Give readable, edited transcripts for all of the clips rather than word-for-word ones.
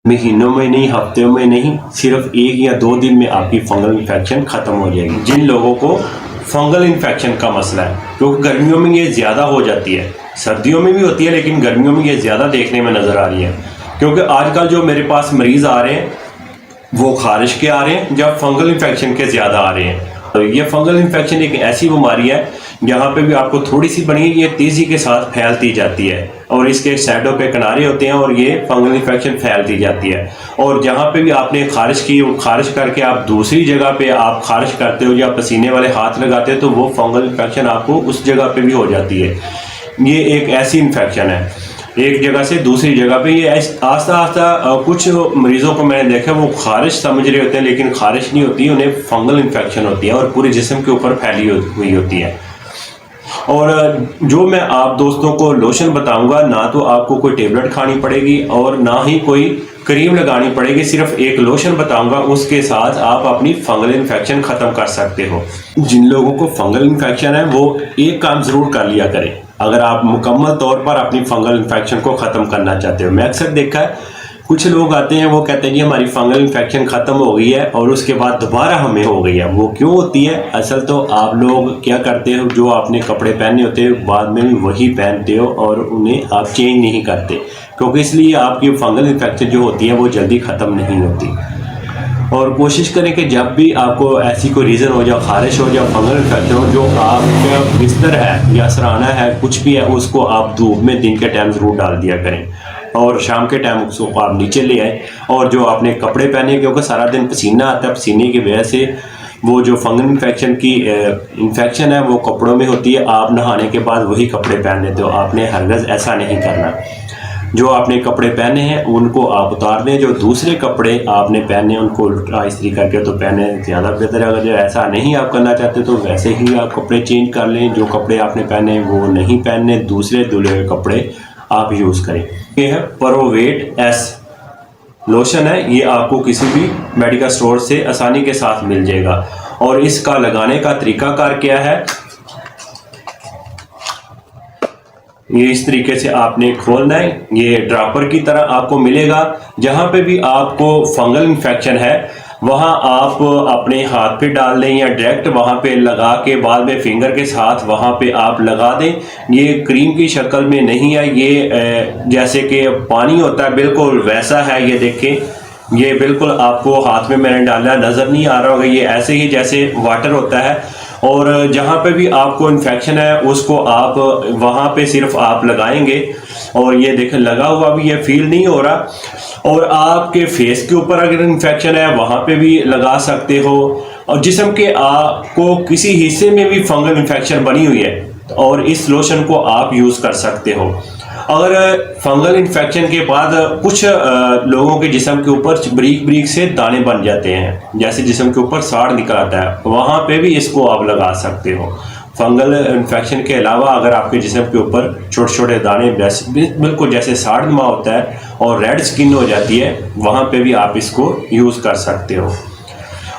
महीनों में नहीं, हफ्तों में नहीं, सिर्फ 1 या 2 दिन में आपकी फंगल इन्फेक्शन ख़त्म हो जाएगी। जिन लोगों को फंगल इन्फेक्शन का मसला है, क्योंकि गर्मियों में ये ज़्यादा हो जाती है, सर्दियों में भी होती है लेकिन गर्मियों में ये ज़्यादा देखने में नज़र आ रही है। क्योंकि आजकल जो मेरे पास मरीज़ आ रहे हैं वो खारिश के आ रहे हैं या फंगल इन्फेक्शन के ज़्यादा आ रहे हैं। तो ये फंगल इन्फेक्शन एक ऐसी बीमारी है जहाँ पे भी आपको थोड़ी सी बनी ये तेज़ी के साथ फैलती जाती है और इसके साइडों पे किनारे होते हैं और ये फंगल इन्फेक्शन फैलती जाती है। और जहाँ पे भी आपने खारिश की, वो खारिश करके आप दूसरी जगह पे आप खारिश करते हो या पसीने वाले हाथ लगाते हो तो वो फंगल इन्फेक्शन आपको उस जगह पे भी हो जाती है। ये एक ऐसी इन्फेक्शन है, एक जगह से दूसरी जगह पे ये आस्ता आस्ता कुछ मरीजों को मैंने देखा वो खारिश समझ रहे होते हैं लेकिन खारिश नहीं होती, उन्हें फंगल इन्फेक्शन होती है और पूरे जिस्म के ऊपर फैली हुई होती है। और जो मैं आप दोस्तों को लोशन बताऊंगा, ना तो आपको कोई टेबलेट खानी पड़ेगी और ना ही कोई क्रीम लगानी पड़ेगी, सिर्फ एक लोशन बताऊंगा, उसके साथ आप अपनी फंगल इन्फेक्शन ख़त्म कर सकते हो। जिन लोगों को फंगल इन्फेक्शन है वो एक काम ज़रूर कर लिया करें अगर आप मुकम्मल तौर पर अपनी फंगल इन्फेक्शन को ख़त्म करना चाहते हो। मैं अक्सर देखा है कुछ लोग आते हैं वो कहते हैं जी हमारी फंगल इन्फेक्शन ख़त्म हो गई है और उसके बाद दोबारा हमें हो गई है। वो क्यों होती है? असल तो आप लोग क्या करते हो, जो आपने कपड़े पहने होते हो बाद में भी वही पहनते हो और उन्हें आप चेंज नहीं करते, क्योंकि इसलिए आपकी फंगल इन्फेक्शन जो होती है वो जल्दी ख़त्म नहीं होती। और कोशिश करें कि जब भी आपको ऐसी कोई रीज़न हो, या खारिश हो या फंगल इन्फेक्शन हो, जो आपका बिस्तर है या सराहना है कुछ भी है उसको आप धूप में दिन के टाइम ज़रूर डाल दिया करें और शाम के टाइम उसको आप नीचे ले आए। और जो आपने कपड़े पहने, क्योंकि सारा दिन पसीना आता है, पसीने की वजह से वो जो फंगल इन्फेक्शन की इन्फेक्शन है वो कपड़ों में होती है। आप नहाने के बाद वही कपड़े पहन लेते हो, आपने हरगज़ ऐसा नहीं करना। जो आपने कपड़े पहने हैं उनको आप उतार दें, जो दूसरे कपड़े आपने पहने हैं उनको उल्टा इस्त्री करके तो पहने ज़्यादा बेहतर है। अगर जो ऐसा नहीं आप करना चाहते तो वैसे ही आप कपड़े चेंज कर लें, जो कपड़े आपने पहने वो नहीं पहनने, दूसरे धुले हुए कपड़े आप यूज़ करें। ये है प्रोवेट एस लोशन है, ये आपको किसी भी मेडिकल स्टोर से आसानी के साथ मिल जाएगा। और इसका लगाने का तरीकाकार क्या है, ये इस तरीके से आपने खोलना है, ये ड्रॉपर की तरह आपको मिलेगा। जहाँ पे भी आपको फंगल इन्फेक्शन है वहाँ आप अपने हाथ पे डाल दें या डायरेक्ट वहाँ पे लगा के बाद में फिंगर के साथ वहाँ पे आप लगा दें। ये क्रीम की शक्ल में नहीं है, ये जैसे कि पानी होता है बिल्कुल वैसा है। ये देखें, ये बिल्कुल आपको हाथ में मैंने डाला नज़र नहीं आ रहा होगा, ये ऐसे ही जैसे वाटर होता है। और जहाँ पे भी आपको इन्फेक्शन है उसको आप वहाँ पे सिर्फ आप लगाएंगे और ये देखें लगा हुआ भी ये फील नहीं हो रहा। और आपके फेस के ऊपर अगर इन्फेक्शन है वहाँ पे भी लगा सकते हो। और जिस्म के आपको किसी हिस्से में भी फंगल इन्फेक्शन बनी हुई है और इस लोशन को आप यूज़ कर सकते हो। अगर फंगल इन्फेक्शन के बाद कुछ लोगों के जिस्म के ऊपर बारीक बारीक से दाने बन जाते हैं, जैसे जिस्म के ऊपर साड़ निकल आता है, वहाँ पे भी इसको आप लगा सकते हो। फंगल इन्फेक्शन के अलावा अगर आपके जिस्म के ऊपर छोटे छोटे दाने बिल्कुल जैसे साड़ नुमा होता है और रेड स्किन हो जाती है, वहाँ पे भी आप इसको यूज़ कर सकते हो।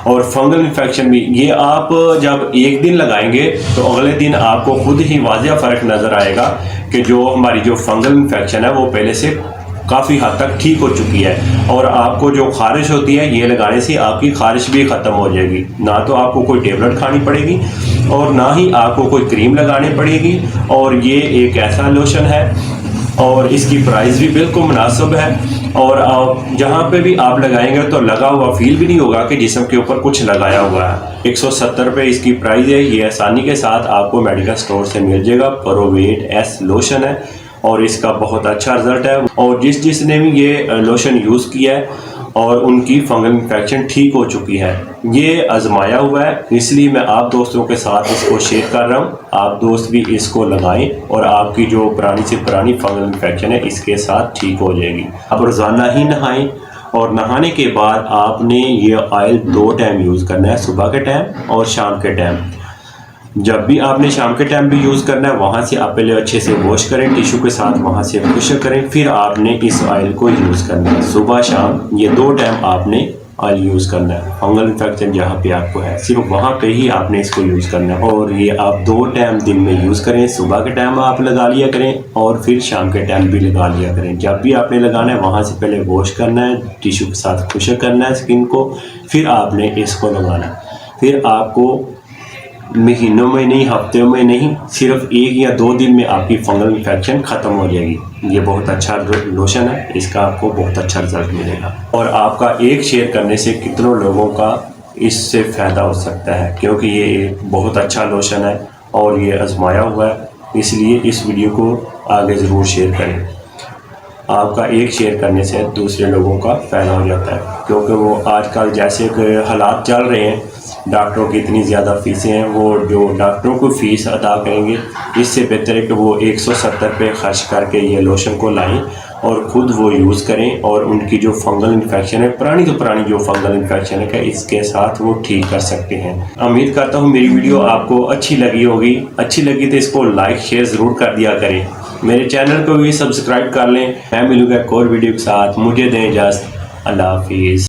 और फंगल इन्फेक्शन भी ये आप जब एक दिन लगाएंगे तो अगले दिन आपको खुद ही वाज़ेह फ़र्क नज़र आएगा कि जो हमारी जो फंगल इन्फेक्शन है वो पहले से काफ़ी हद तक ठीक हो चुकी है। और आपको जो खारिश होती है ये लगाने से आपकी खारिश भी ख़त्म हो जाएगी। ना तो आपको कोई टेबलेट खानी पड़ेगी और ना ही आपको कोई क्रीम लगानी पड़ेगी। और ये एक ऐसा लोशन है और इसकी प्राइस भी बिल्कुल मुनासिब है। और जहाँ पे भी आप लगाएंगे तो लगा हुआ फील भी नहीं होगा कि जिस्म के ऊपर कुछ लगाया हुआ है। 170 रुपये इसकी प्राइस है। ये आसानी के साथ आपको मेडिकल स्टोर से मिल जाएगा। प्रोवेट एस लोशन है और इसका बहुत अच्छा रिजल्ट है। और जिसने भी ये लोशन यूज़ किया है और उनकी फंगल इन्फेक्शन ठीक हो चुकी है, ये आजमाया हुआ है, इसलिए मैं आप दोस्तों के साथ इसको शेयर कर रहा हूँ। आप दोस्त भी इसको लगाएं और आपकी जो पुरानी से पुरानी फंगल इन्फेक्शन है इसके साथ ठीक हो जाएगी। अब रोज़ाना ही नहाएं और नहाने के बाद आपने ये ऑयल 2 टाइम यूज़ करना है, सुबह के टाइम और शाम के टाइम। जब भी आपने शाम के टाइम भी यूज़ करना है वहाँ से आप पहले अच्छे से वॉश करें टिश्यू के साथ, वहाँ से खुश्क करें, फिर आपने इस ऑयल को यूज़ करना है सुबह शाम। ये 2 टाइम आपने ऑयल यूज़ करना है। फंगल इन्फेक्शन जहाँ पे आपको है सिर्फ वहाँ पे ही आपने इसको यूज़ करना है और ये आप 2 टाइम दिन में यूज़ करें। सुबह के टाइम आप लगा लिया करें और फिर शाम के टाइम भी लगा लिया करें। जब भी आपने लगाना है वहाँ से पहले वॉश करना है, टिश्यू के साथ खुश्क करना है स्किन को, फिर आपने इसको लगाना है। फिर आपको महीनों में नहीं, हफ्तों में नहीं, सिर्फ 1 या 2 दिन में आपकी फंगल इन्फेक्शन ख़त्म हो जाएगी। ये बहुत अच्छा लोशन है, इसका आपको बहुत अच्छा रिजल्ट मिलेगा और आपका एक शेयर करने से कितनों लोगों का इससे फ़ायदा हो सकता है, क्योंकि ये एक बहुत अच्छा लोशन है और ये आजमाया हुआ है। इसलिए इस वीडियो को आगे ज़रूर शेयर करें। आपका एक शेयर करने से दूसरे लोगों का फ़ायदा हो जाता है, क्योंकि वो आजकल जैसे कि हालात चल रहे हैं, डॉक्टरों की इतनी ज़्यादा फ़ीसें हैं, वो जो डॉक्टरों को फ़ीस अदा करेंगे इससे बेहतर है कि वो 170 रुपये खर्च करके ये लोशन को लाएं और ख़ुद वो यूज़ करें और उनकी जो फंगल इन्फेक्शन है, पुरानी तो पुरानी जो फंगल इन्फेक्शन है, इसके साथ वो ठीक कर सकते हैं। उम्मीद करता हूँ मेरी वीडियो आपको अच्छी लगी होगी। अच्छी लगी तो इसको लाइक शेयर ज़रूर कर दिया करें। मेरे चैनल को भी सब्सक्राइब कर लें। मैं मिलूँगा एक और वीडियो के साथ। मुझे दें इजाज़त। अल्लाह हाफिज़।